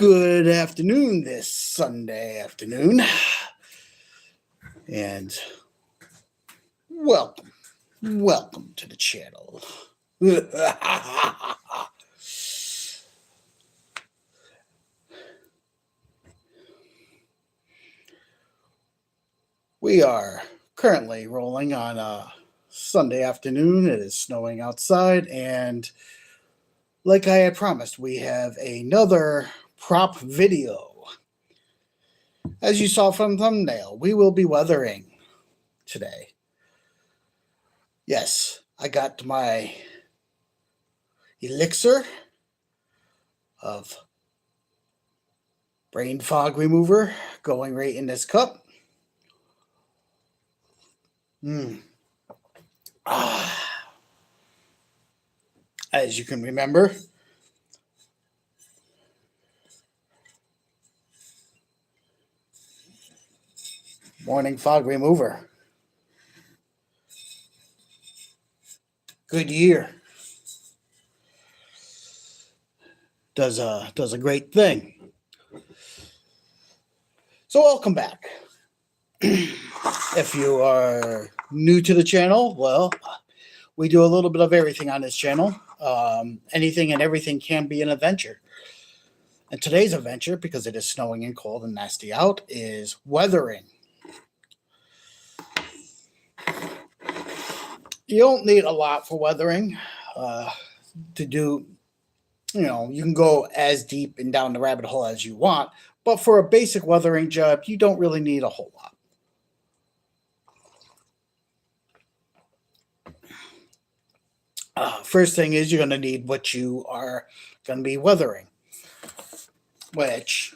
Good afternoon this Sunday afternoon, and welcome to the channel. We are currently rolling on a Sunday afternoon. It is snowing outside, and like I had promised, we have another prop video. As you saw from the thumbnail, we will be weathering today. Yes, I got my elixir of brain fog remover going right in this cup. As you can remember, morning fog remover. Good year. Does a great thing. So welcome back. If you are new to the channel, well, we do a little bit of everything on this channel. Anything and everything can be an adventure. And today's adventure, because it is snowing and cold and nasty out, is weathering. You don't need a lot for weathering to do. You can go as deep and down the rabbit hole as you want, but for a basic weathering job, you don't really need a whole lot. First thing is you're going to need what you are going to be weathering, which,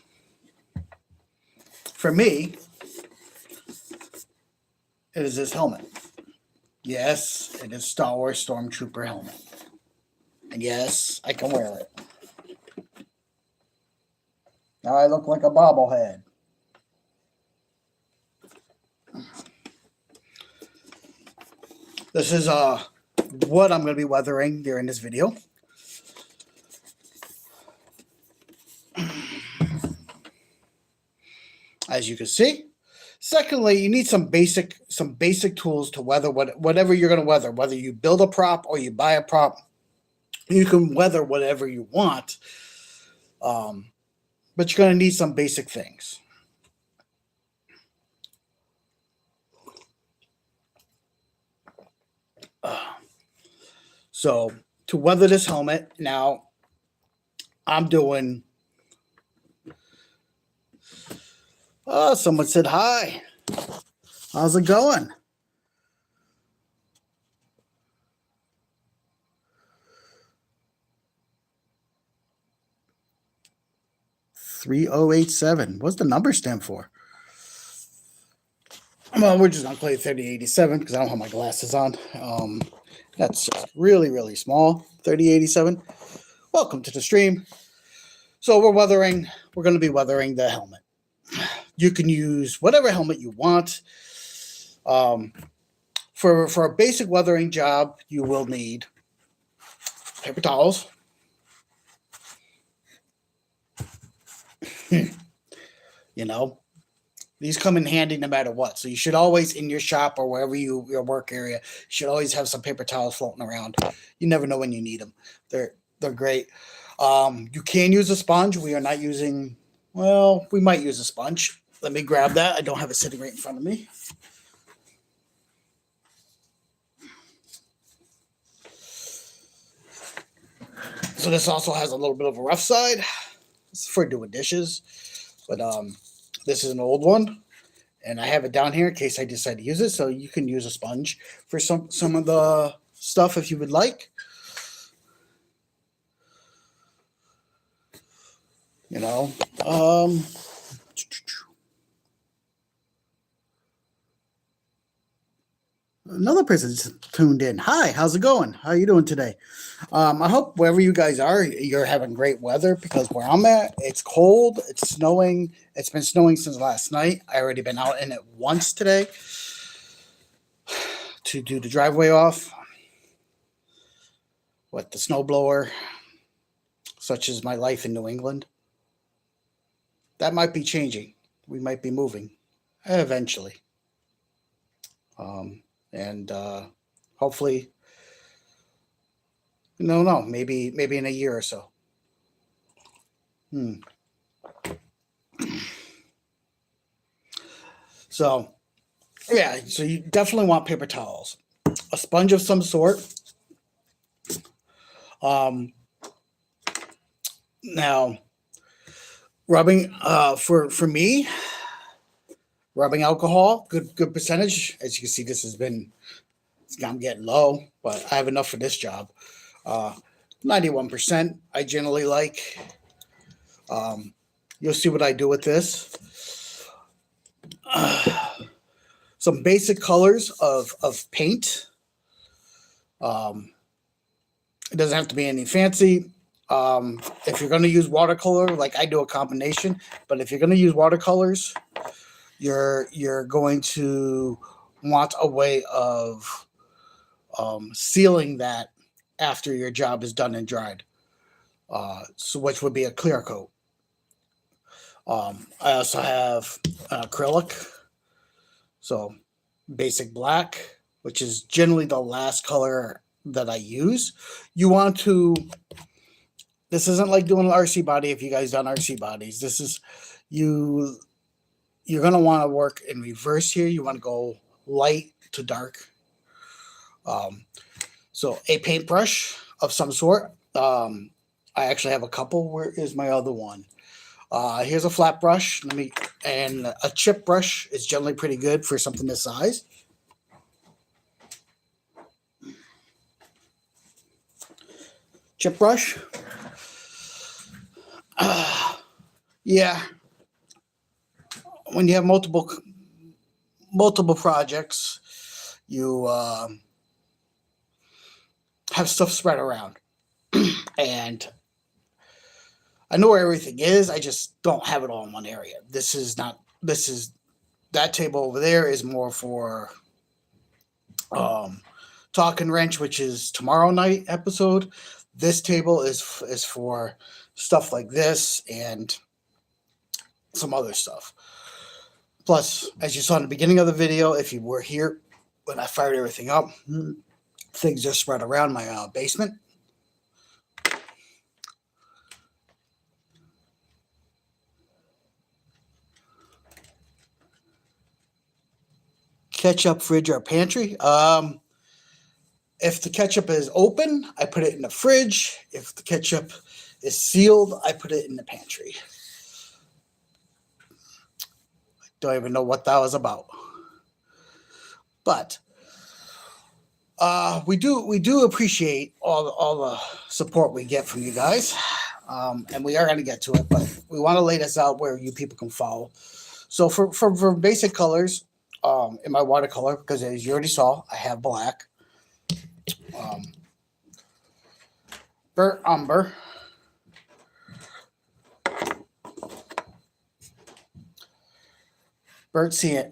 for me, is this helmet. Yes, it is Star Wars Stormtrooper helmet. And yes, I can wear it. Now I look like a bobblehead. This is what I'm going to be weathering during this video. As you can see. Secondly, you need some basic tools to weather whatever you're going to weather. Whether you build a prop or you buy a prop, you can weather whatever you want. But you're going to need some basic things. So to weather this helmet, now I'm doing. Someone said hi. How's it going? $3087. What's the number stand for? Well, we're just gonna play 3087 because I don't have my glasses on. That's just really, really small. 3087. Welcome to the stream. So we're going to be weathering the helmet. You can use whatever helmet you want. For a basic weathering job, you will need paper towels. These come in handy no matter what. So you should always, in your shop or wherever your work area, you should always have some paper towels floating around. You never know when you need them. They're great. You can use a sponge. We are not using. Well, we might use a sponge. Let me grab that. I don't have it sitting right in front of me. So this also has a little bit of a rough side. It's for doing dishes. But this is an old one. And I have it down here in case I decide to use it. So you can use a sponge for some of the stuff if you would like. Another person just tuned in. Hi, how's it going? How are you doing today? I hope wherever you guys are, you're having great weather, because where I'm at, it's cold, it's snowing. It's been snowing since last night. I already been out in it once today to do the driveway off with the snowblower, such as my life in New England. that might be changing. We might be moving eventually. And hopefully, no, maybe in a year or so. Hmm. So yeah, so you definitely want paper towels, a sponge of some sort. Now, rubbing for me, rubbing alcohol, good percentage. As you can see, this has been I'm getting low, but I have enough for this job. 91%. I generally like. Um, you'll see what I do with this. Some basic colors of paint. It doesn't have to be any fancy. If you're going to use watercolor, like I do a combination, but if you're going to use watercolors, you're going to want a way of sealing that after your job is done and dried. So which would be a clear coat. I also have acrylic, so basic black, which is generally the last color that I use. You want to. This isn't like doing an RC body. If you guys done RC bodies, this is you. You're gonna want to work in reverse here. You want to go light to dark. So a paintbrush of some sort. I actually have a couple. Where is my other one? Here's a flat brush. And a chip brush is generally pretty good for something this size. Chip brush. Yeah. When you have multiple projects, you have stuff spread around, and I know where everything is. I just don't have it all in one area. That table over there is more for Talking Wrench, which is tomorrow night episode. This table is for stuff like this and some other stuff. Plus, as you saw in the beginning of the video, if you were here when I fired everything up, things just spread around my basement. Ketchup fridge or pantry. If the ketchup is open, I put it in the fridge. If the ketchup is sealed, I put it in the pantry. Don't even know what that was about. But we do appreciate all the support we get from you guys, and we are going to get to it. But we want to lay this out where you people can follow. So for basic colors, in my watercolor, because as you already saw, I have black, burnt umber, burnt sienna,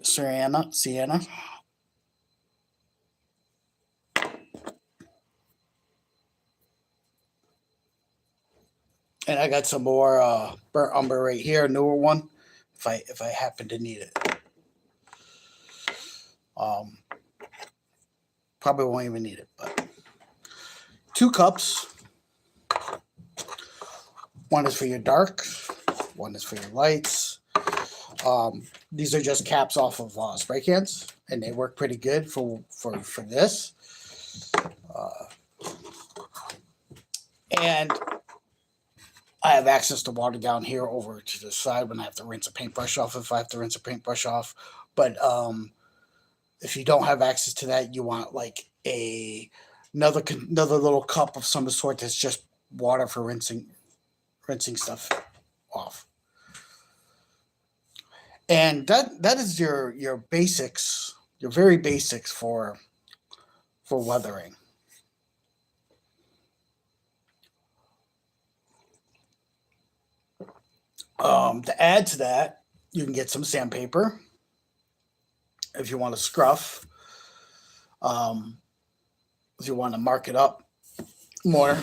and I got some more burnt umber right here, a newer one, if I happen to need it. Probably won't even need it, but 2 cups. One is for your darks, one is for your lights. These are just caps off of spray cans, and they work pretty good for this. And I have access to water down here over to the side when I have to rinse a paintbrush off, if I have to rinse a paintbrush off. But if you don't have access to that, you want like another little cup of some sort that's just water for rinsing stuff off. And that is your basics, your very basics for weathering. To add to that, you can get some sandpaper if you want to scruff. If you want to mark it up more.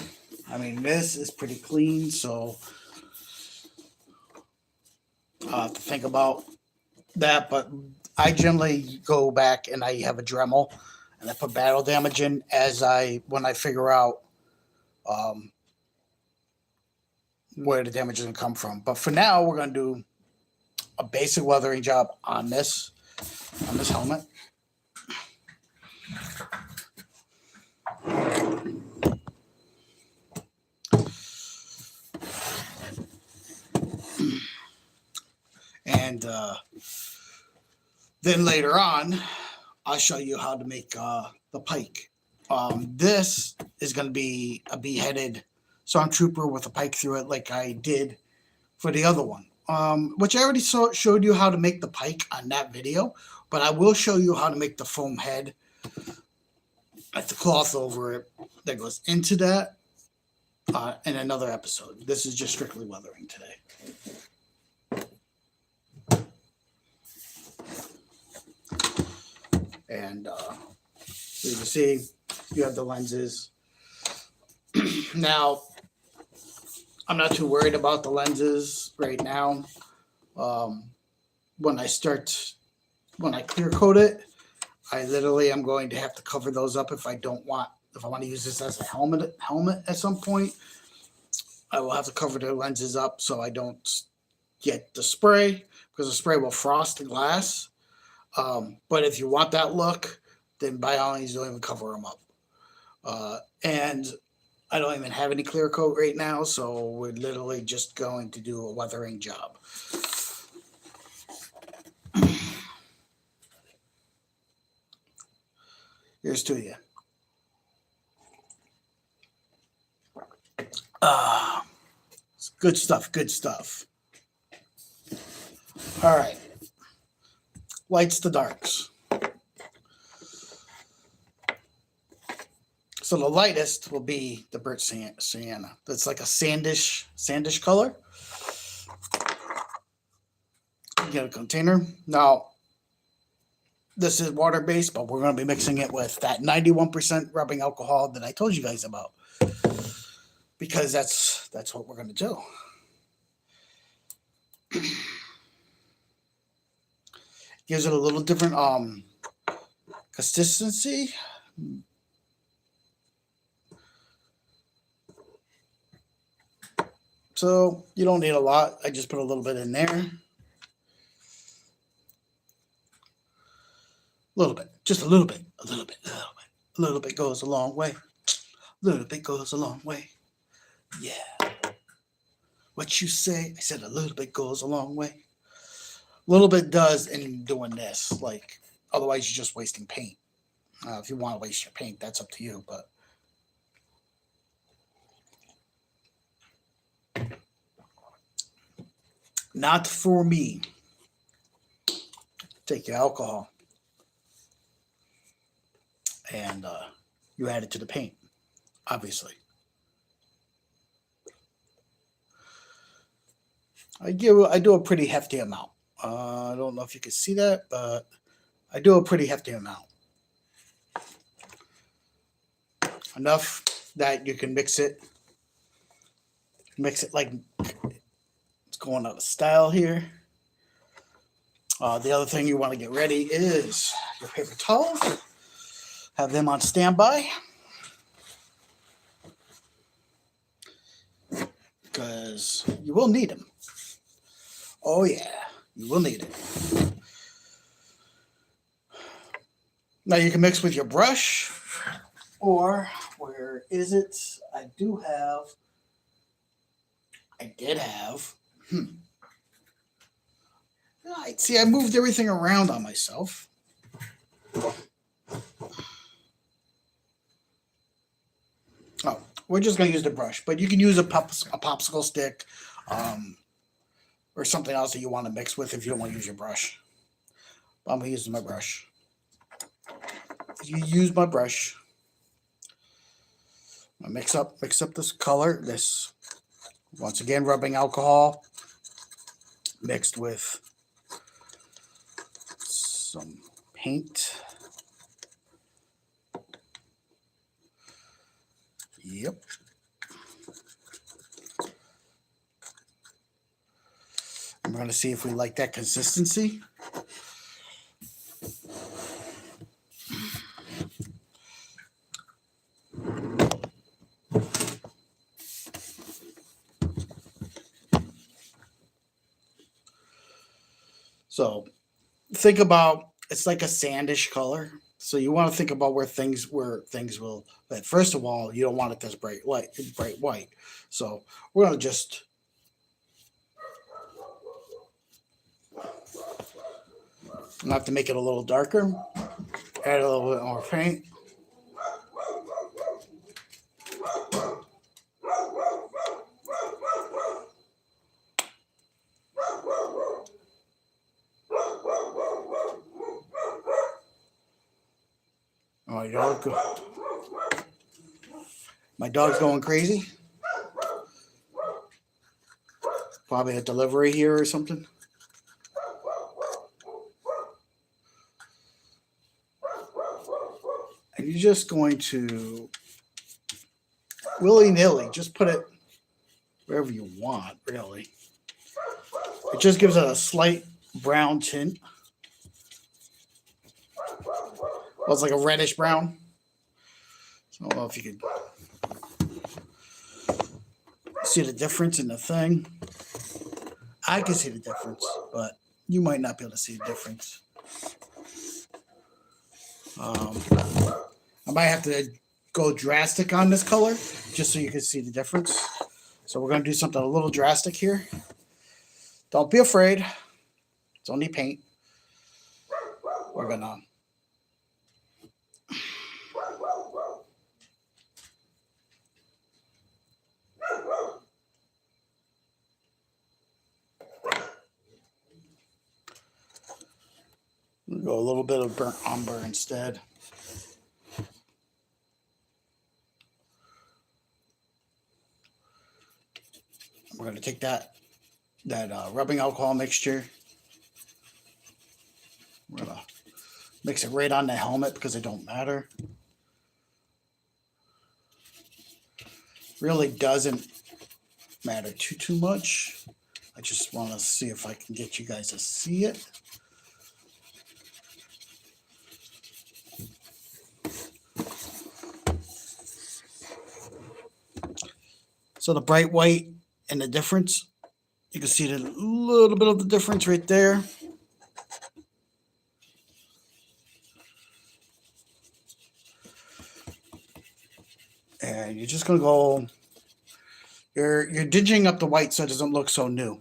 I mean, this is pretty clean, so think about that, but I generally go back and I have a Dremel and I put battle damage in when I figure out um, where the damage is going to come from. But for now, we're going to do a basic weathering job on this helmet. And then later on, I'll show you how to make the pike. This is going to be a beheaded stormtrooper with a pike through it, like I did for the other one. Which I already showed you how to make the pike on that video, but I will show you how to make the foam head with the cloth over it that goes into that in another episode. This is just strictly weathering today. And so you can see you have the lenses. Now, I'm not too worried about the lenses right now. When I clear coat it, I literally am going to have to cover those up if I want to use this as a helmet at some point. I will have to cover the lenses up so I don't get the spray, because the spray will frost the glass. But if you want that look, then by all means, don't even cover them up. And I don't even have any clear coat right now, so we're literally just going to do a weathering job. Here's to you. Good stuff, good stuff. All right. Lights to darks. So the lightest will be the burnt sienna. That's like a sandish color. You get a container. Now, this is water-based, but we're going to be mixing it with that 91% rubbing alcohol that I told you guys about, because that's what we're going to do. Gives it a little different consistency. So you don't need a lot. I just put a little bit in there. A little bit. Just a little bit. A little bit. A little bit. A little bit goes a long way. A little bit goes a long way. Yeah. What you say? I said a little bit goes a long way. A little bit does in doing this. Like, otherwise you're just wasting paint. If you want to waste your paint, that's up to you. But not for me. Take your alcohol and you add it to the paint, obviously. I do a pretty hefty amount. I don't know if you can see that, but I do a pretty hefty amount. Enough that you can mix it like it's going out of style here. The other thing you want to get ready is your paper towels. Have them on standby, because you will need them. Oh yeah, you will need it. Now you can mix with your brush, or where is it? I did have. Right, see, I moved everything around on myself. Oh, we're just going to use the brush, but you can use a popsicle stick or something else that you want to mix with if you don't want to use your brush. I'm going to use my brush. You use my brush. I mix up this color. This, once again, rubbing alcohol mixed with some paint. Yep. we're going to see if we like that consistency. So think about, it's like a sandish color. So you want to think about where things will. But first of all, you don't want it this bright white. So we're gonna just have to make it a little darker. Add a little bit more paint. My dog's going crazy. Probably a delivery here or something. And you're just going to willy-nilly just put it wherever you want, really. It just gives it a slight brown tint. Well, it's like a reddish brown. So I don't know if you could see the difference in the thing. I can see the difference, but you might not be able to see the difference. I might have to go drastic on this color just so you can see the difference. So we're going to do something a little drastic here. Don't be afraid. It's only paint. We're going to go a little bit of burnt umber instead. We're going to take that rubbing alcohol mixture. We're going to mix it right on the helmet because it don't matter. Really doesn't matter too much. I just want to see if I can get you guys to see it. So the bright white and the difference, you can see the little bit of the difference right there. And you're just gonna go. You're dinging up the white so it doesn't look so new.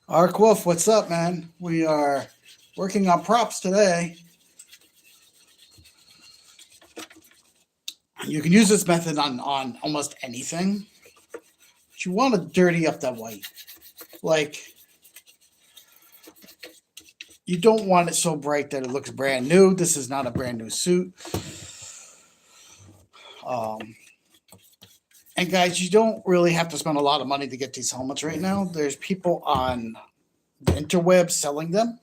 Ark Wolf, what's up, man? We are working on props today. You can use this method on almost anything. But you want to dirty up that white. Like, you don't want it so bright that it looks brand new. This is not a brand new suit. And guys, you don't really have to spend a lot of money to get these helmets right now. There's people on the interweb selling them.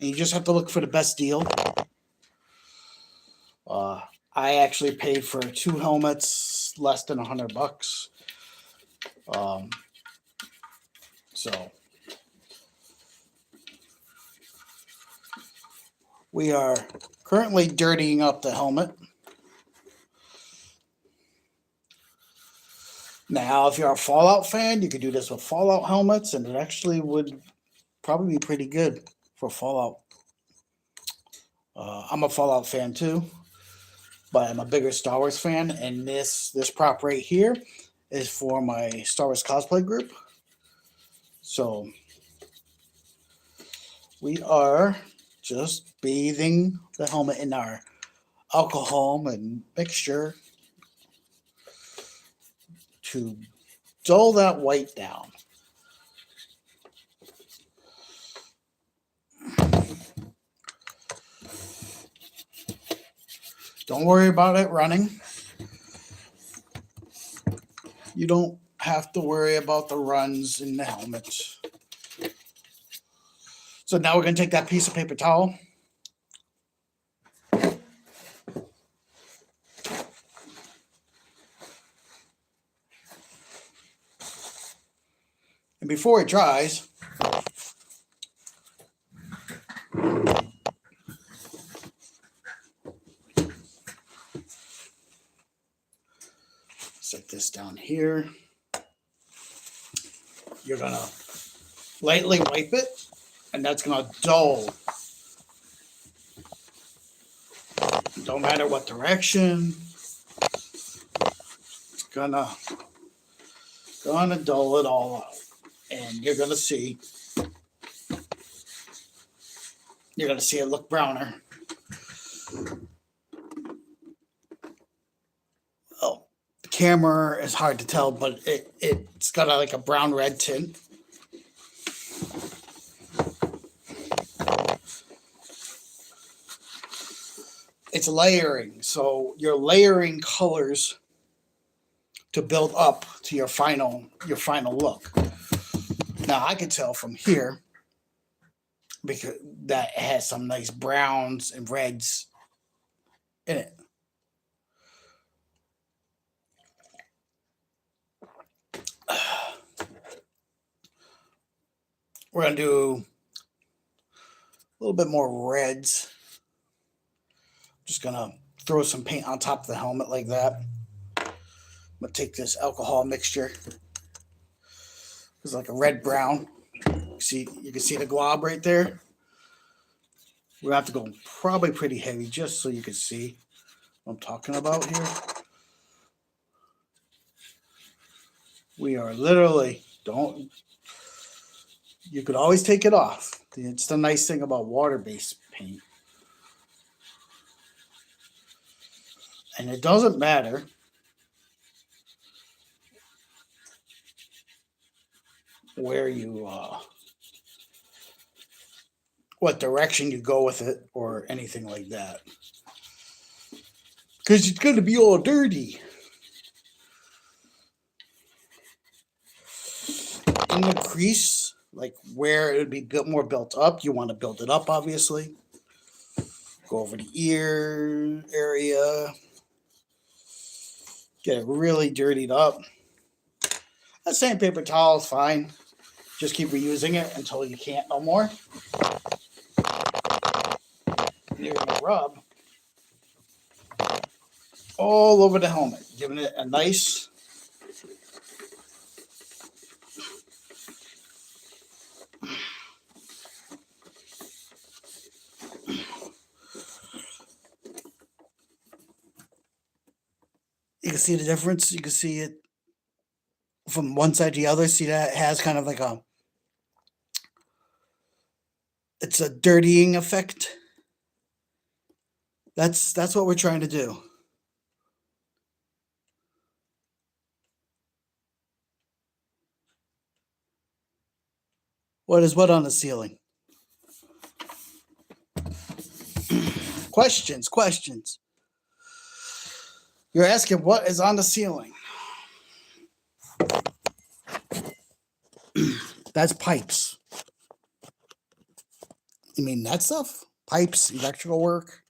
And you just have to look for the best deal. I actually paid for 2 helmets less than $100. So we are currently dirtying up the helmet. Now, if you're a Fallout fan, you could do this with Fallout helmets, and it actually would probably be pretty good for Fallout. I'm a Fallout fan too. But I'm a bigger Star Wars fan, and this prop right here is for my Star Wars cosplay group. So we are just bathing the helmet in our alcohol and mixture to dull that white down. Don't worry about it running. You don't have to worry about the runs in the helmets. So now we're going to take that piece of paper towel. And before it dries, set this down here. You're going to lightly wipe it, and that's going to dull. Don't matter what direction. It's gonna dull it all out. And you're gonna see it look browner. Oh, the camera is hard to tell, but it's got like a brown red tint. It's layering, so you're layering colors to build up to your final look. Now I can tell from here because that it has some nice browns and reds in it. We're gonna do a little bit more reds. Just gonna throw some paint on top of the helmet like that. I'm gonna take this alcohol mixture. It's like a red brown. You can see the glob right there. We're gonna have to go probably pretty heavy just so you can see what I'm talking about here. We are literally you could always take it off. It's the nice thing about water-based paint. And it doesn't matter where you what direction you go with it or anything like that, because it's going to be all dirty. In the crease, like where it would be more built up, you want to build it up, obviously. Go over the ear area, get it really dirtied up. That sandpaper towel is fine. Just keep reusing it until you can't no more. You're going to rub all over the helmet, giving it a nice you can see the difference. You can see it from one side to the other. See that it has kind of like it's a dirtying effect. That's what we're trying to do. What is what on the ceiling? Questions. You're asking what is on the ceiling. That's pipes. You mean that stuff? Pipes, electrical work?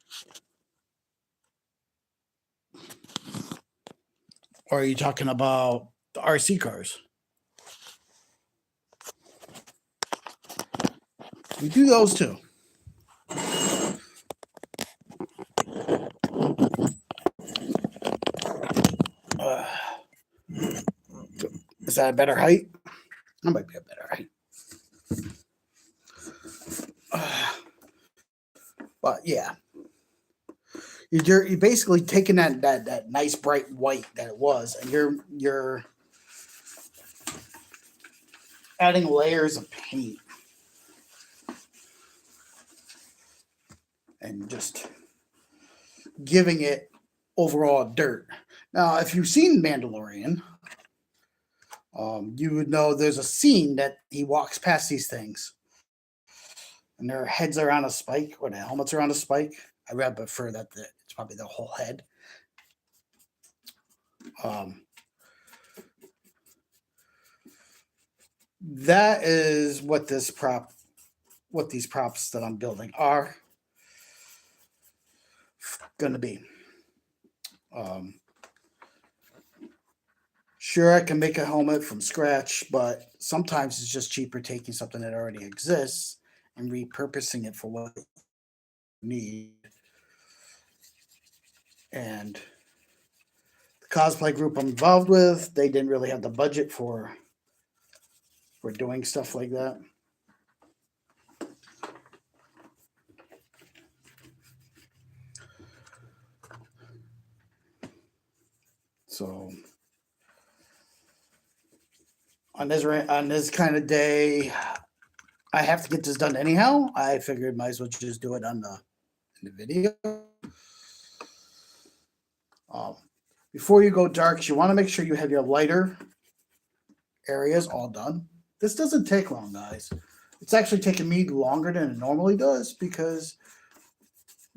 Or are you talking about the RC cars? We do those too. Is that a better height? That might be a better height. But yeah, you're basically taking that nice bright white that it was, and you're adding layers of paint and just giving it overall dirt. Now, if you've seen Mandalorian, you would know there's a scene that he walks past these things, and their heads are on a spike, or the helmets are on a spike. I would prefer that it's probably the whole head. That is what these props that I'm building are going to be. Sure, I can make a helmet from scratch, but sometimes it's just cheaper taking something that already exists and repurposing it for what you need. And the cosplay group I'm involved with, they didn't really have the budget for doing stuff like that. So on this kind of day, I have to get this done anyhow. I figured might as well just do it on the video. Um, Before you go darks, you want to make sure you have your lighter areas all done. This doesn't take long, guys. It's actually taking me longer than it normally does because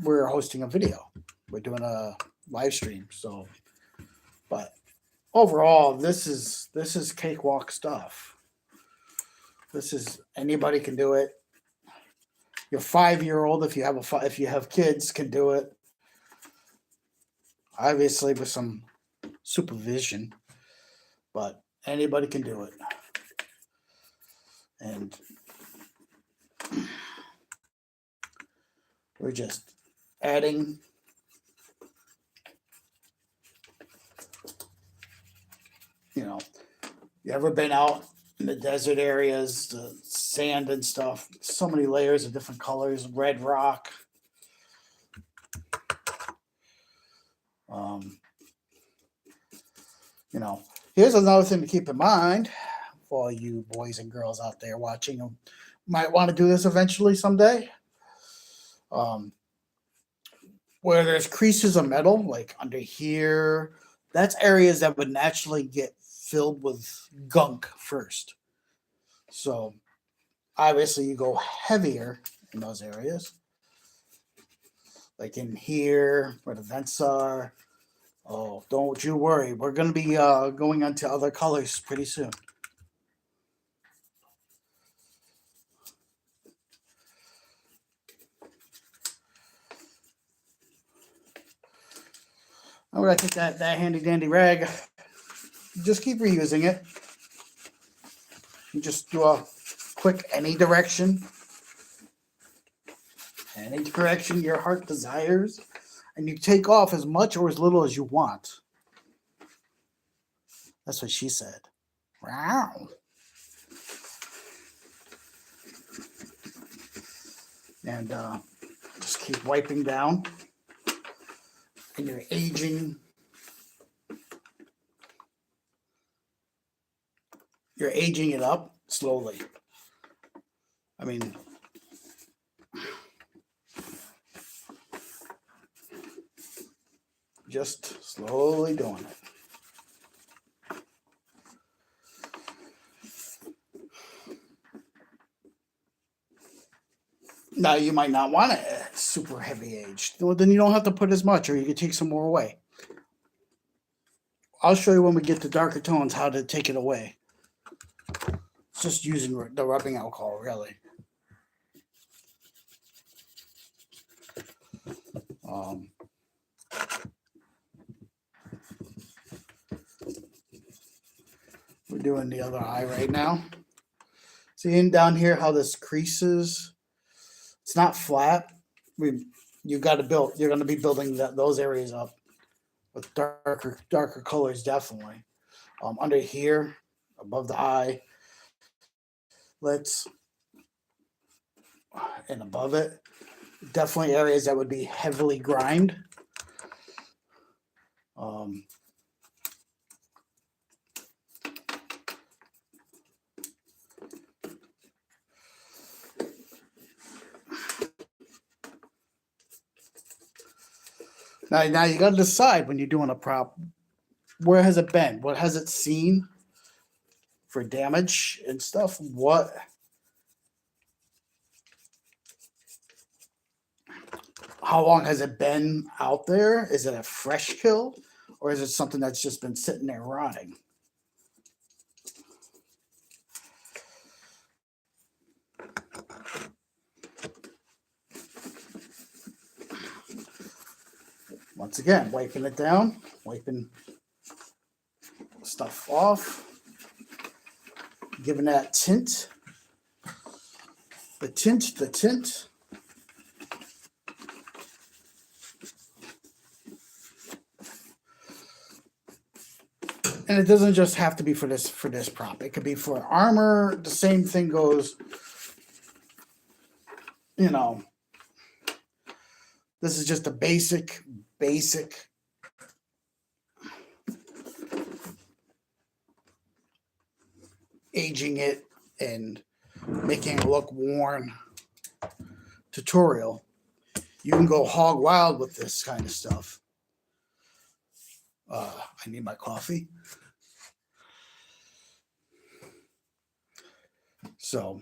we're hosting a video. We're doing a live stream. So, but overall, this is cakewalk stuff. This is anybody can do it. Your 5-year-old, if you have kids, can do it. Obviously, with some supervision, but anybody can do it. And we're just adding you ever been out in the desert areas, the sand and stuff, so many layers of different colors, red rock. Um, Here's another thing to keep in mind for all you boys and girls out there watching who might want to do this eventually someday. Where there's creases of metal, like under here, that's areas that would naturally get filled with gunk first. So obviously you go heavier in those areas. Like in here where the vents are. Oh, don't you worry. We're going to be going on to other colors pretty soon. All right, take that handy dandy rag. Just keep reusing it. You just do a quick any direction your heart desires, and you take off as much or as little as you want. That's what she said. Wow. And just keep wiping down, and you're aging. You're aging it up slowly. I mean, just slowly doing it. Now, you might not want it super heavy aged. Well, then you don't have to put as much, or you can take some more away. I'll show you when we get to darker tones how to take it away. It's just using the rubbing alcohol, really. We're doing the other eye right now. Seeing down here how this creases, it's not flat. You're going to be building those areas up with darker colors, definitely. Under here, above the eye, and above it, definitely areas that would be heavily grimed. Now you got to decide when you're doing a prop, where has it been? What has it seen for damage and stuff? How long has it been out there? Is it a fresh kill, or is it something that's just been sitting there rotting? Once again, wiping it down, stuff off, giving that tint. The tint. And it doesn't just have to be for this prop. It could be for armor. The same thing goes, you know, this is just a basic aging it and making it look worn tutorial. You can go hog wild with this kind of stuff. I need my coffee. So,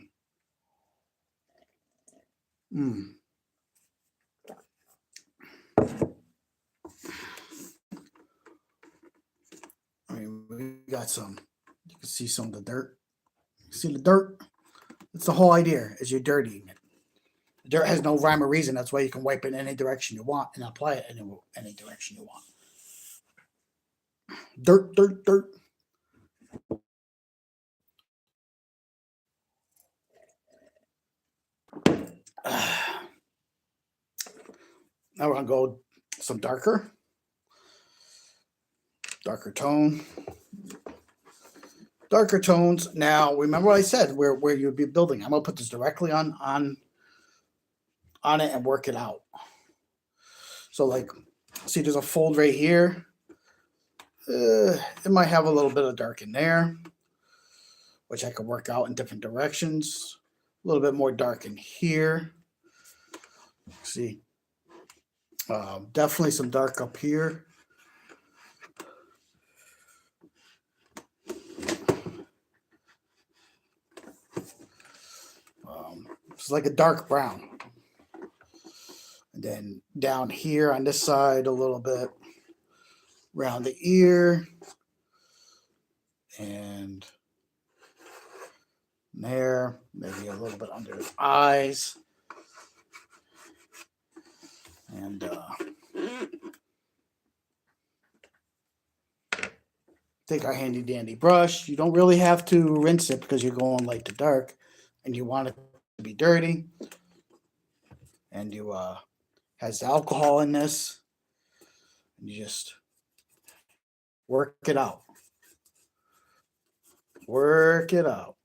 I mean, we got some. You can see some of the dirt. See the dirt? That's the whole idea, is you're dirtying it. The dirt has no rhyme or reason. That's why you can wipe it in any direction you want and apply it in any direction you want. Dirt. Now we're going to go some darker tone. Darker tones. Now, remember what I said, where you'd be building. I'm going to put this directly on it and work it out. So, like, see, there's a fold right here. It might have a little bit of dark in there, which I could work out in different directions. A little bit more dark in here. See, definitely some dark up here. It's like a dark brown. And then down here on this side a little bit around the ear and there, maybe a little bit under his eyes. And take our handy dandy brush. You don't really have to rinse it because you're going light to dark and you want it to be dirty. And you has alcohol in this. And you just work it out. Work it out.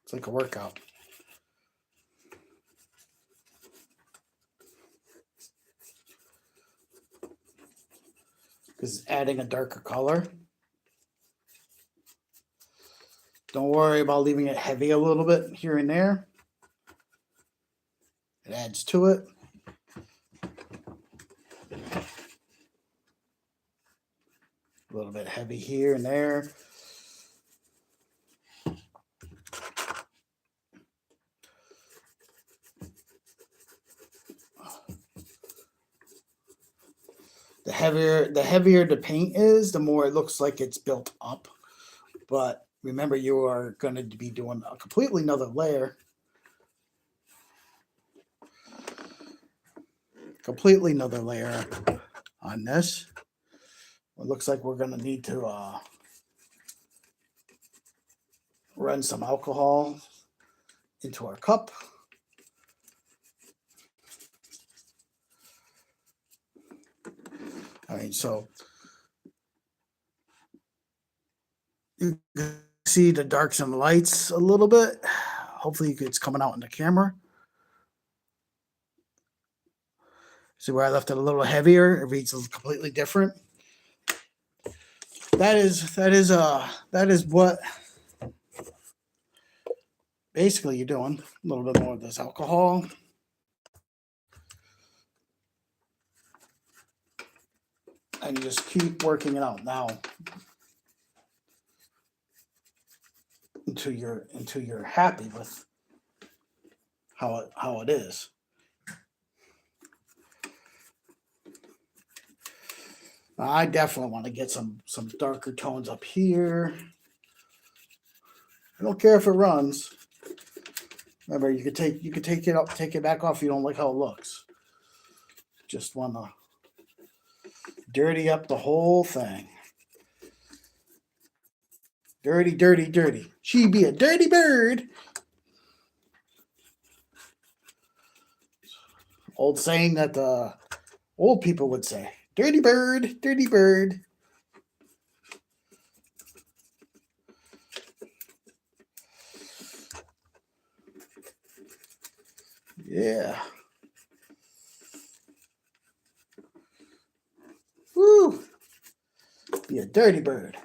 It's like a workout. Because adding a darker color. Don't worry about leaving it heavy a little bit here and there. It adds to it. A little bit heavy here and there. The heavier the paint is, the more it looks like it's built up. But remember, you are going to be doing a completely another layer. Completely another layer on this. It looks like we're going to need to run some alcohol into our cup. All right, so you can see the darks and lights a little bit. Hopefully it's coming out in the camera. See where I left it a little heavier? It reads completely different. That is what basically you're doing. A little bit more of this alcohol. And you just keep working it out now until you're happy with how it is. I definitely want to get some darker tones up here. I don't care if it runs. Remember, you could take it up, take it back off if you don't like how it looks. Just want to dirty up the whole thing. Dirty, dirty, dirty. She be a dirty bird. Old saying that the old people would say. Dirty bird, dirty bird. Yeah. Woo. Be a dirty bird.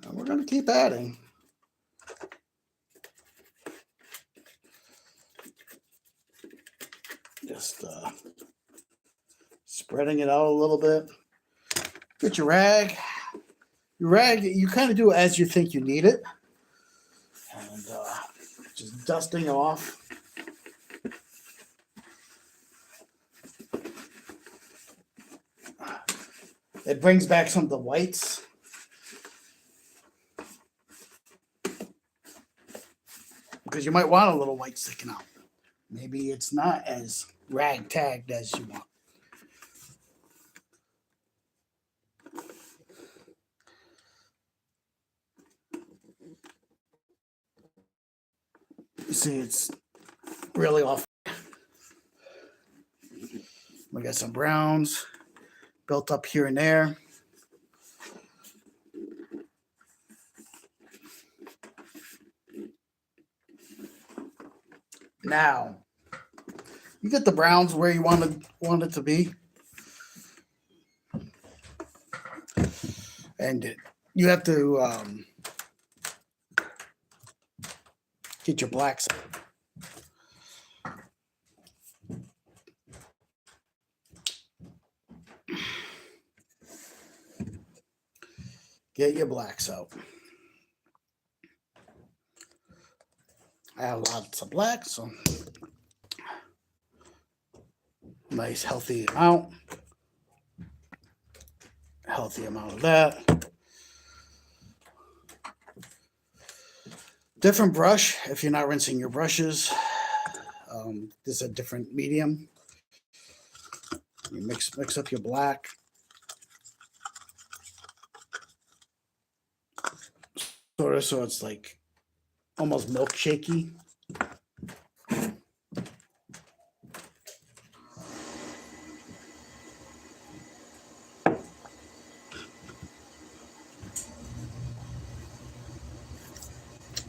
And we're going to keep adding. Just spreading it out a little bit. Get your rag. Your rag, you kind of do it as you think you need it. And just dusting off. It brings back some of the whites. Because you might want a little white sticking out. Maybe it's not as rag-tagged as you want. You see, it's really off. We got some browns built up here and there. Now, you get the browns where you want it to be. And you have to get your blacks. Get your blacks out. I have lots of blacks, so nice healthy amount. Healthy amount of that. Different brush if you're not rinsing your brushes. This is a different medium. You mix up your black. Sort of so it's like almost milkshakey.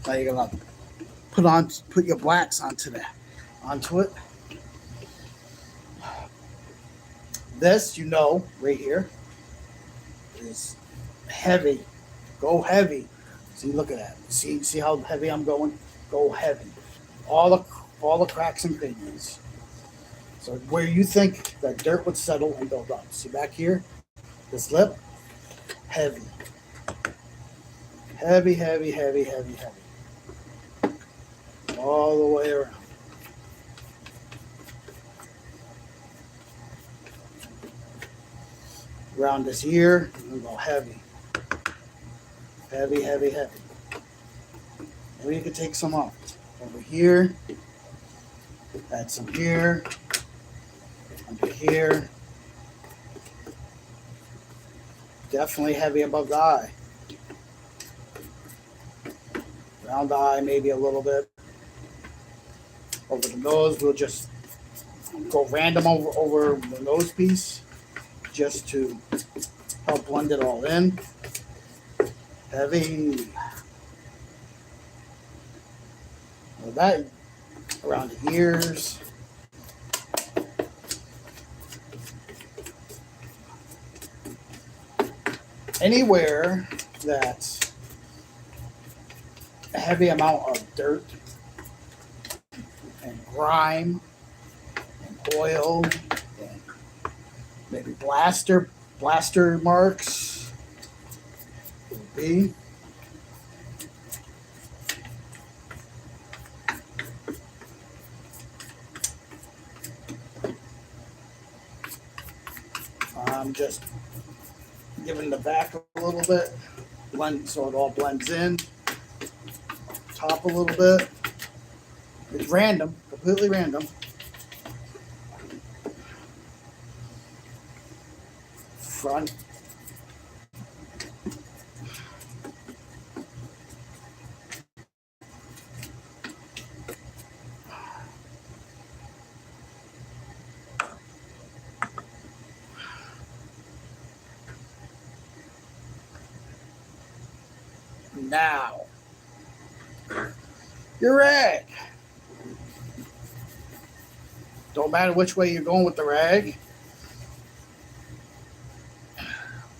Now you're gonna put your blacks onto it. This, right here is heavy. Go heavy. See, look at that. See how heavy I'm going? Go heavy. All the cracks and crannies. So where you think that dirt would settle and build up. See back here? This lip? Heavy. Heavy, heavy, heavy, heavy, heavy. All the way around. Around this ear, and go heavy. Heavy, heavy, heavy. Maybe you could take some off. Over here. Add some here. Under here. Definitely heavy above the eye. Around the eye, maybe a little bit. Over the nose, we'll just go random over the nose piece just to help blend it all in. Heavy. Well, that around the ears. Anywhere that's a heavy amount of dirt and grime and oil and maybe blaster marks would be. I'm just giving the back a little bit, blend so it all blends in. Top a little bit, It's random, completely random. Front. Now, your rag. Don't matter which way you're going with the rag.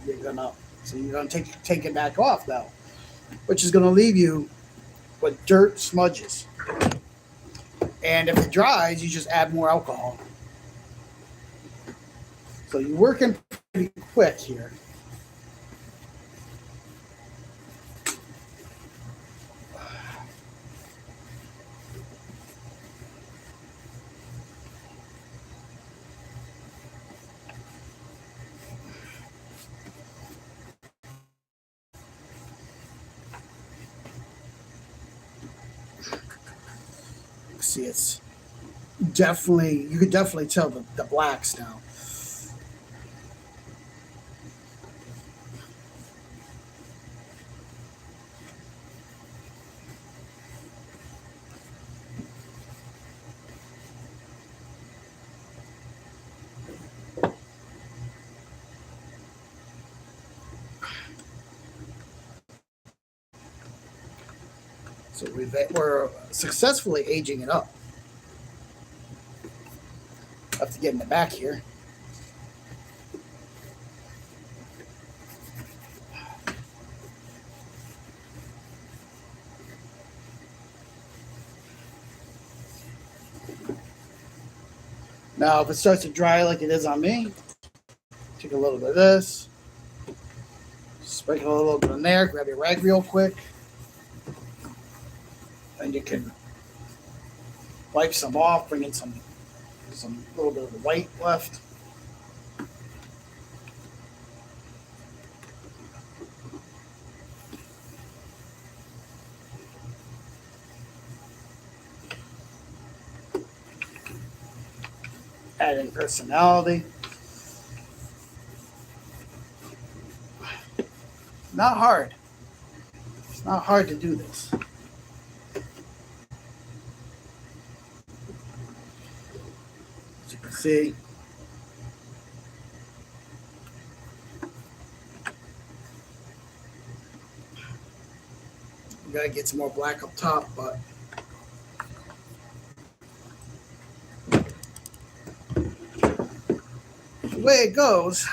You're gonna take it back off now, which is gonna leave you with dirt smudges. And if it dries, you just add more alcohol. So you're working pretty quick here. See, it's definitely, you could definitely tell the blacks now. So we're successfully aging it up. Have to get in the back here. Now, if it starts to dry like it is on me, take a little bit of this, sprinkle a little bit in there, grab your rag real quick, and you can wipe some off, bring in some little bit of the white left. Add in personality. Not hard. It's not hard to do this. As you can see, you gotta get some more black up top, but the way it goes,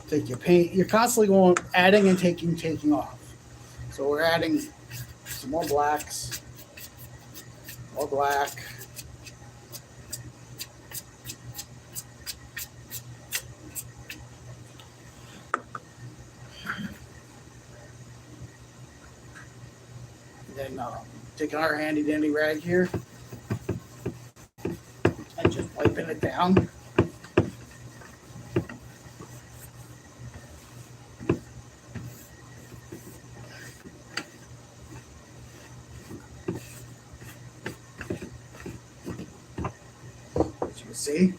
take your paint. You're constantly going adding and taking off. So we're adding some more blacks, more black. And then taking our handy dandy rag here and just wiping it down. As you can see.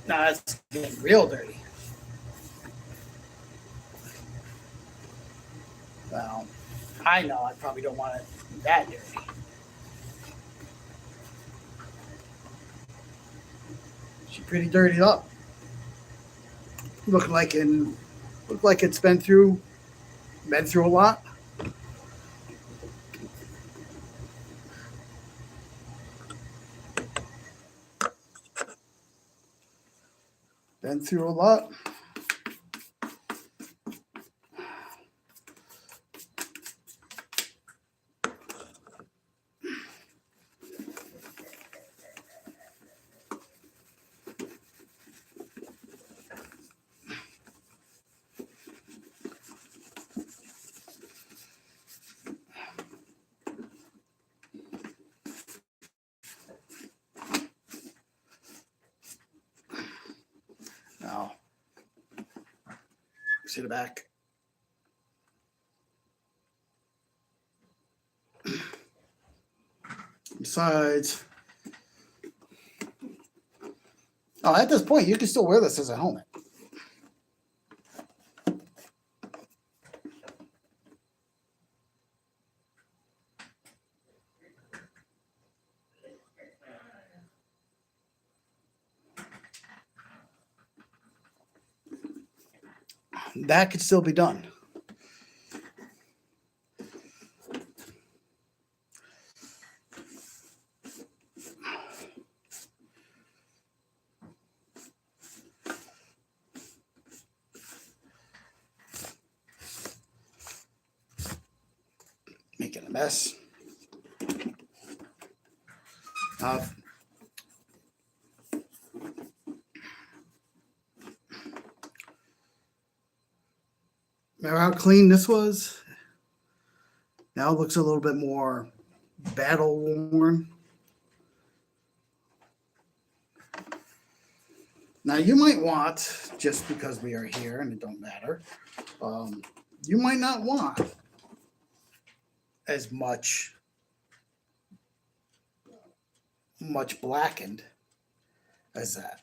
Now it's getting real dirty. Well, I know I probably don't want it that dirty. She's pretty dirtied up. Look like it's been through a lot. Been through a lot. See the back? Besides, oh, at this point, you can still wear this as a helmet. That could still be done. Making a mess. Remember how clean this was? Now it looks a little bit more battle worn. Now you might want, just because we are here and it don't matter, you might not want as much blackened as that.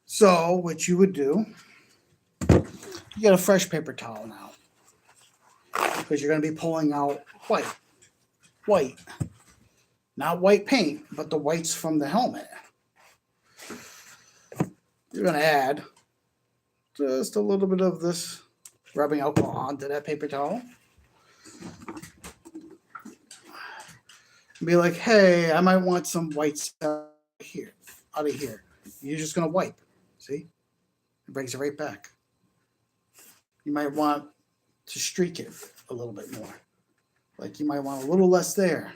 So what you would do, you get a fresh paper towel now, because you're going to be pulling out white, not white paint, but the whites from the helmet. You're going to add just a little bit of this rubbing alcohol onto that paper towel. Be like, hey, I might want some whites out of here. You're just going to wipe. See? It brings it right back. You might want to streak it a little bit more. Like you might want a little less there.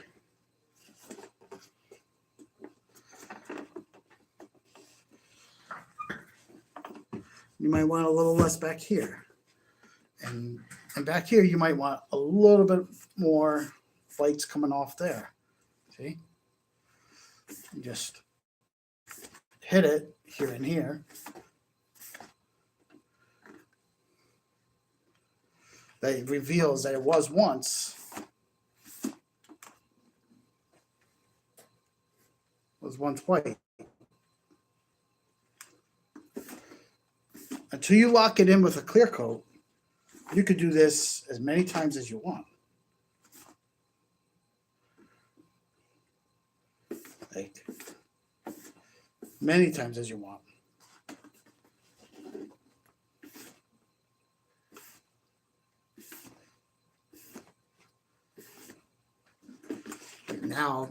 You might want a little less back here. And back here, you might want a little bit more whites coming off there. See? You just hit it here and here. That reveals that it was once white. Until you lock it in with a clear coat, you could do this as many times as you want. Like many times as you want. Now,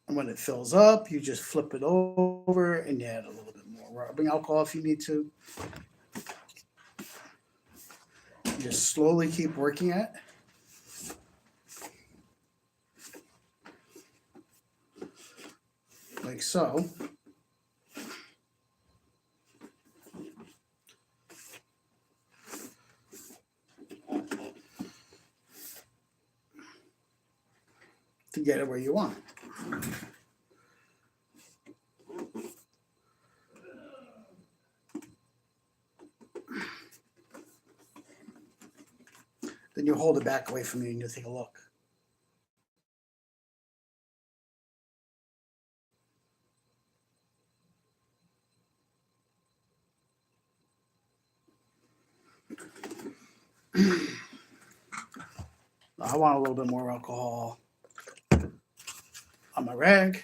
and when it fills up, you just flip it over and you add a little bit more rubbing alcohol if you need to. You just slowly keep working it. Like so. To get it where you want. Then you hold it back away from you and you take a look. I want a little bit more alcohol on my rag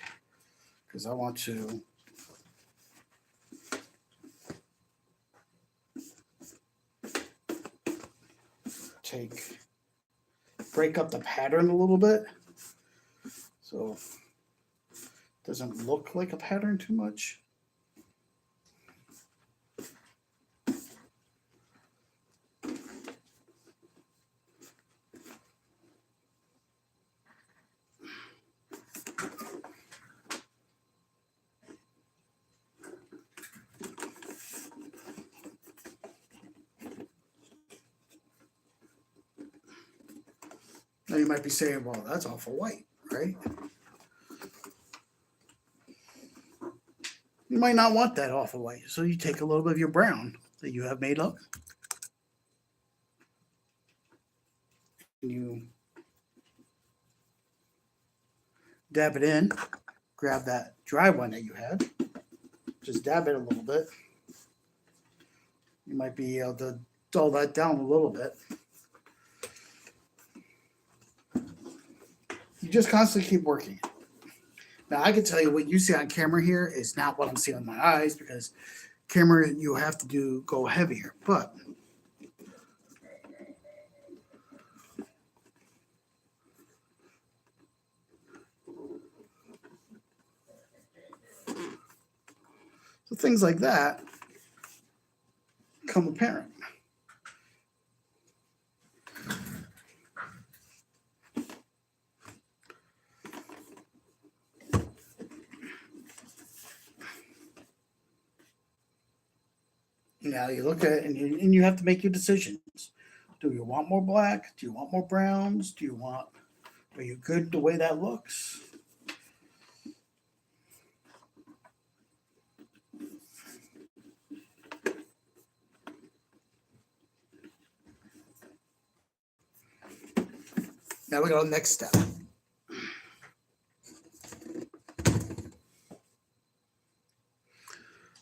because I want to break up the pattern a little bit so it doesn't look like a pattern too much. Now you might be saying, well, that's awful white, right? You might not want that awful white. So you take a little bit of your brown that you have made up. And you dab it in. Grab that dry one that you had. Just dab it a little bit. You might be able to dull that down a little bit. You just constantly keep working it. Now, I can tell you what you see on camera here is not what I'm seeing with my eyes, because camera, you have to go heavier. But so things like that become apparent. Now you look at it and you have to make your decisions. Do you want more black? Do you want more browns? Are you good the way that looks? Now we go to the next step.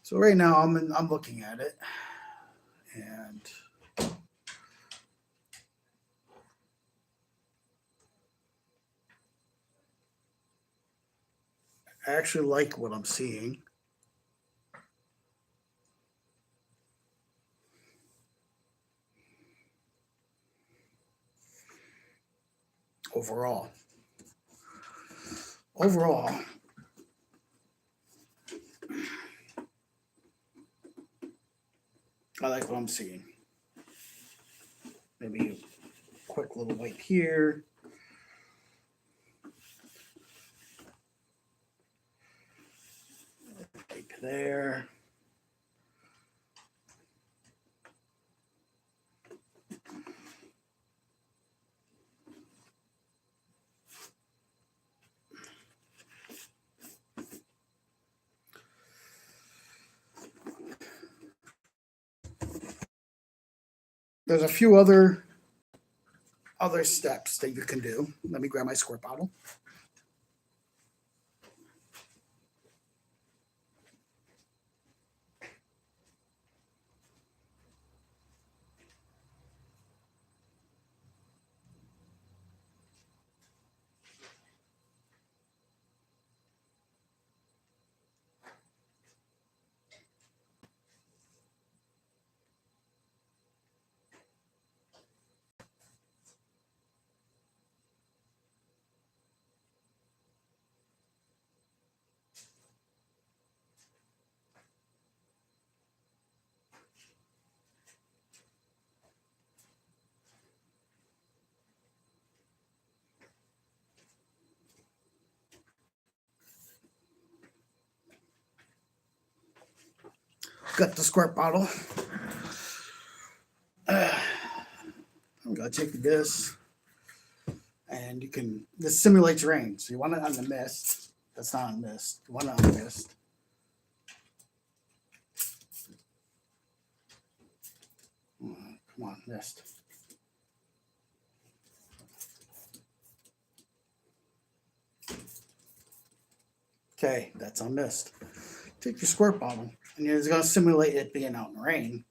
So right now I'm looking at it, and I actually like what I'm seeing. Overall, I like what I'm seeing. Maybe a quick little wipe here. Wipe there. There's a few other steps that you can do. Let me grab my squirt bottle. Got the squirt bottle. I'm gonna take this, and this simulates rain. So you want it on the mist. That's not on mist. You want it on mist. Come on, mist. Okay, that's on mist. Take your squirt bottle, and it's going to simulate it being out in the rain.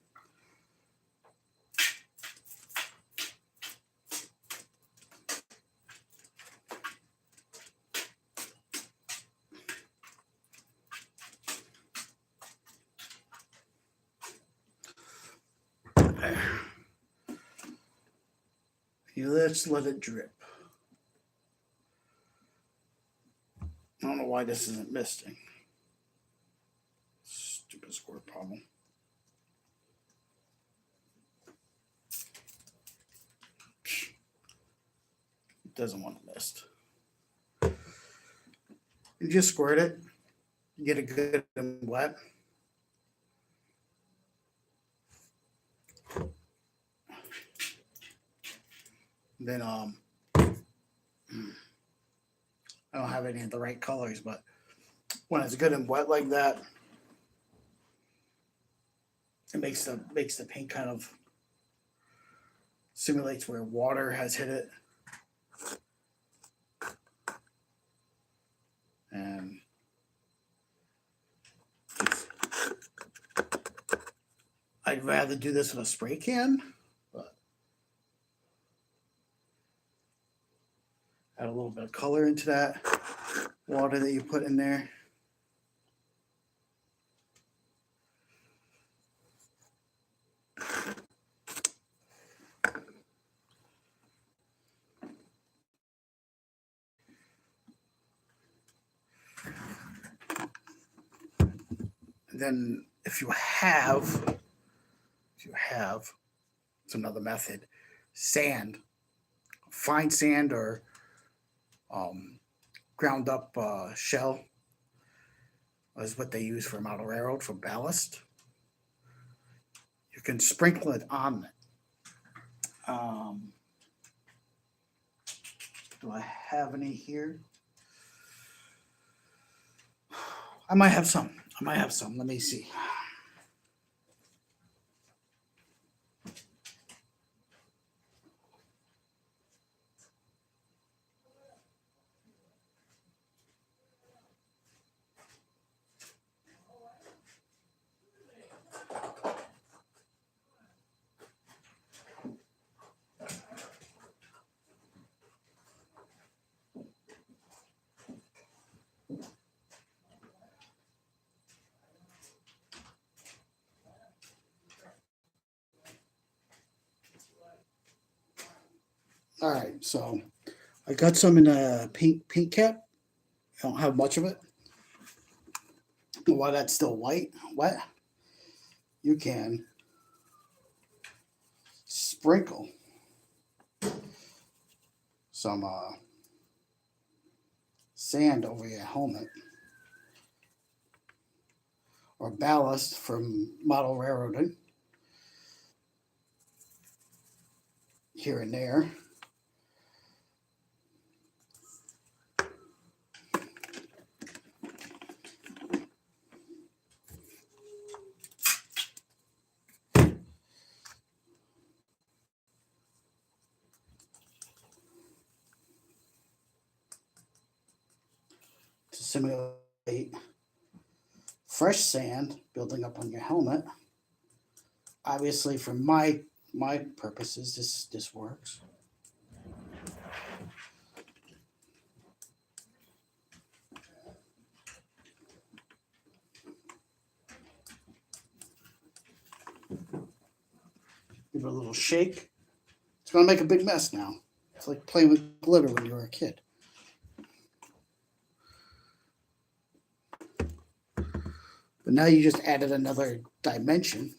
Let's let it drip. I don't know why this isn't misting. Stupid squirt bottle. It doesn't want to mist. You just squirt it. You get it good and wet. Then I don't have any of the right colors, but when it's good and wet like that, it makes the paint kind of simulates where water has hit it. And I'd rather do this with a spray can, but add a little bit of color into that water that you put in there. And then if you have, it's another method, sand, fine sand or ground up shell is what they use for model railroad for ballast. You can sprinkle it on it. Do I have any here? I might have some. Let me see. All right, so I got some in a paint cap. I don't have much of it. While that's still wet, you can sprinkle some sand over your helmet or ballast from model railroading here and there. To simulate fresh sand building up on your helmet. Obviously, for my purposes, this works. Give it a little shake. It's gonna make a big mess now. It's like playing with glitter when you were a kid. But now you just added another dimension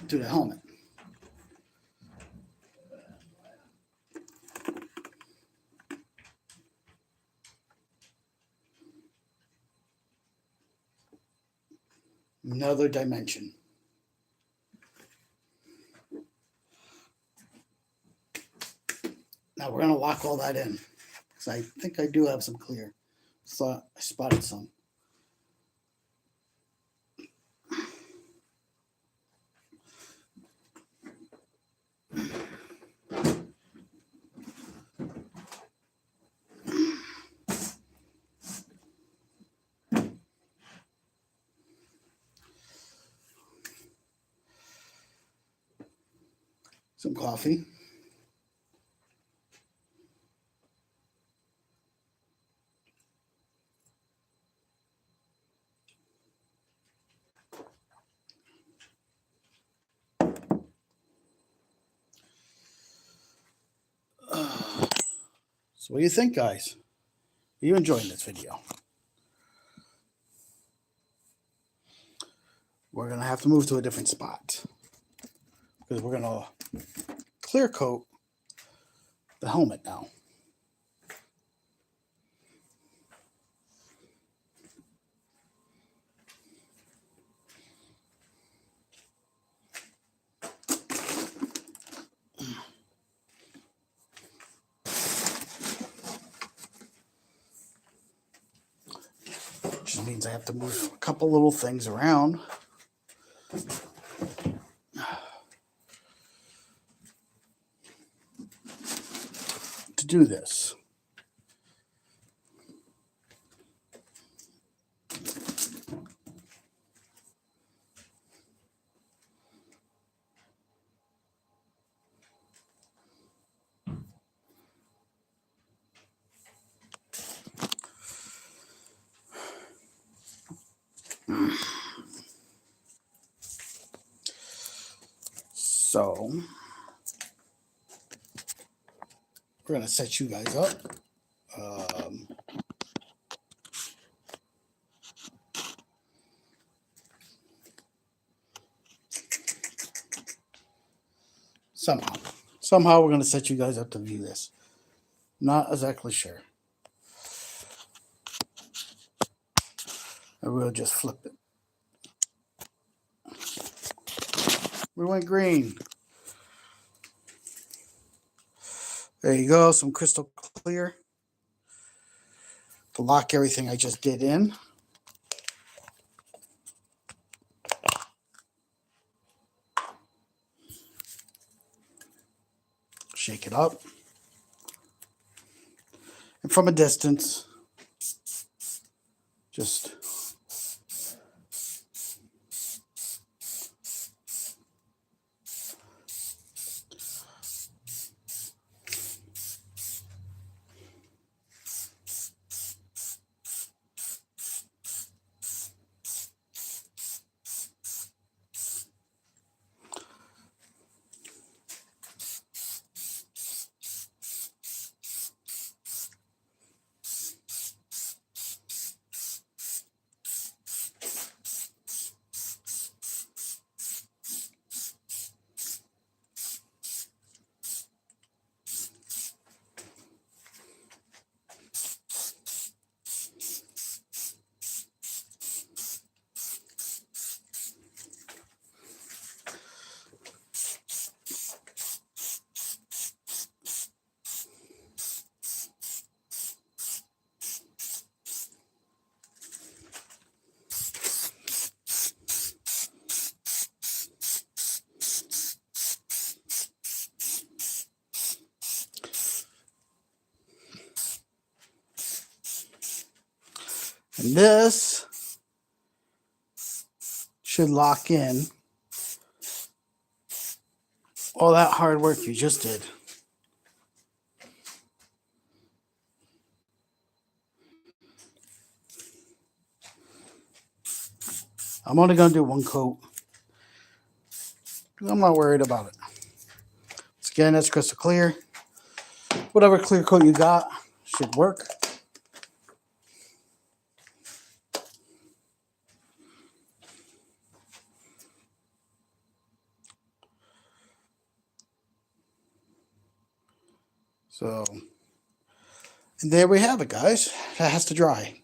to the helmet. Another dimension. Now we're going to lock all that in because I think I do have some clear. So I spotted some. Some coffee. So what do you think, guys? Are you enjoying this video? We're going to have to move to a different spot because we're going to clear coat the helmet now. Which means I have to move a couple little things around. To do this. So we're going to set you guys up. Somehow we're going to set you guys up to view this. Not exactly sure. And we'll just flip it. We went green. There you go, some crystal clear to lock everything I just did in. Shake it up. And from a distance, just and this should lock in all that hard work you just did. I'm only going to do one coat. I'm not worried about it. Again, that's crystal clear. Whatever clear coat you got should work. So, and there we have it, guys. That has to dry.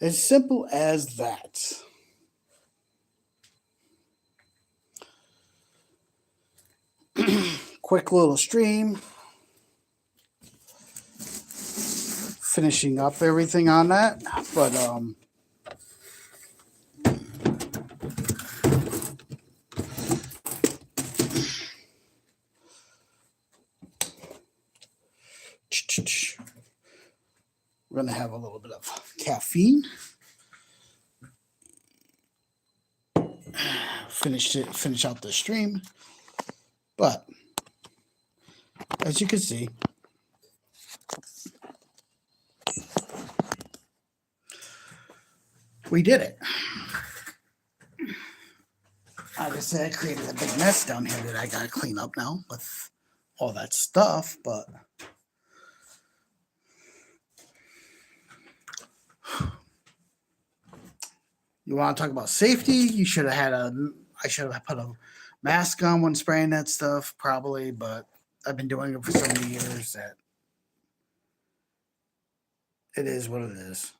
As simple as that. Quick little stream. Finishing up everything on that. But, we're going to have a little bit of caffeine. Finish out the stream. But as you can see, we did it. Obviously, I created a big mess down here that I got to clean up now with all that stuff, but you want to talk about safety? You should have had I should have put a mask on when spraying that stuff, probably, but I've been doing it for so many years that it is what it is.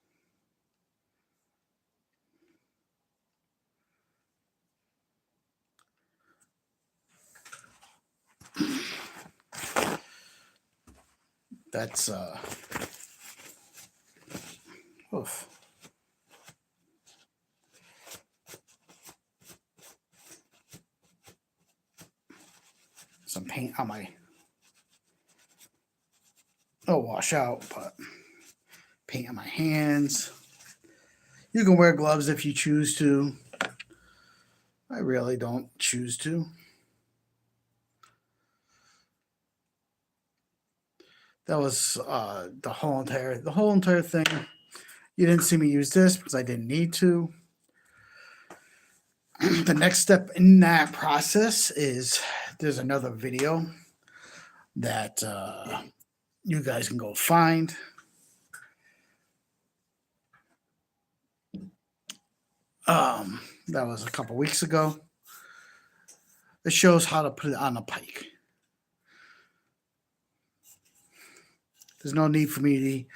That's oof. Some paint on my wash out, but paint on my hands. You can wear gloves if you choose to. I really don't choose to. That was the whole entire thing. You didn't see me use this because I didn't need to. The next step in that process is there's another video that you guys can go find. That was a couple weeks ago. It shows how to put it on a pike. There's no need for me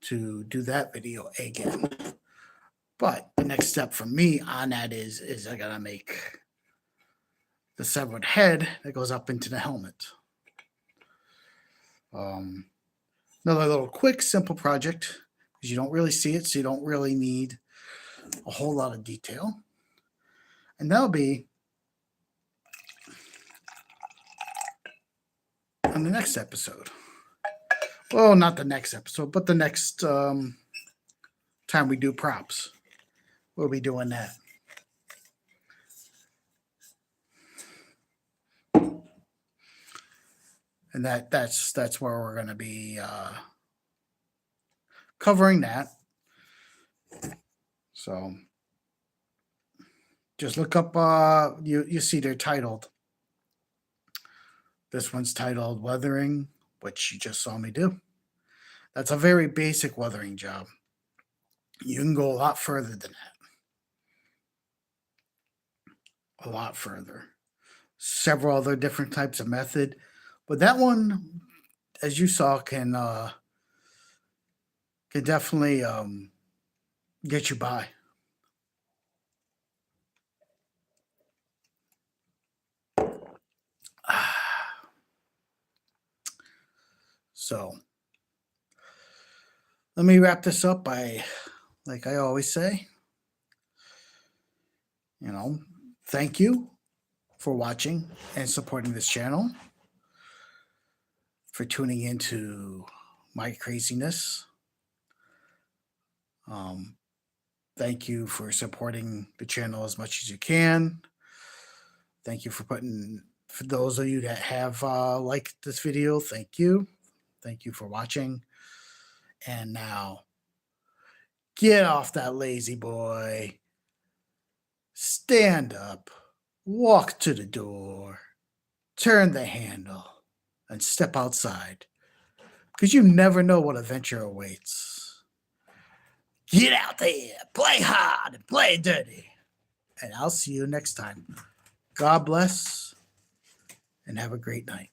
to do that video again. But the next step for me on that is I gotta make the severed head that goes up into the helmet. Another little quick, simple project because you don't really see it, so you don't really need a whole lot of detail. And that'll be on the next episode. Well, not the next episode, but the next time we do props. We'll be doing that. And that's where we're going to be covering that. So just look up, you see they're titled. This one's titled Weathering, which you just saw me do. That's a very basic weathering job. You can go a lot further than that. A lot further. Several other different types of method. But that one, as you saw, can definitely get you by. So let me wrap this up by, like I always say, thank you for watching and supporting this channel, for tuning into my craziness. Thank you for supporting the channel as much as you can. Thank you for those of you that have liked this video, thank you. Thank you for watching. And now, get off that lazy boy. Stand up, walk to the door, turn the handle, and step outside. Because you never know what adventure awaits. Get out there, play hard, and play dirty. And I'll see you next time. God bless, and have a great night.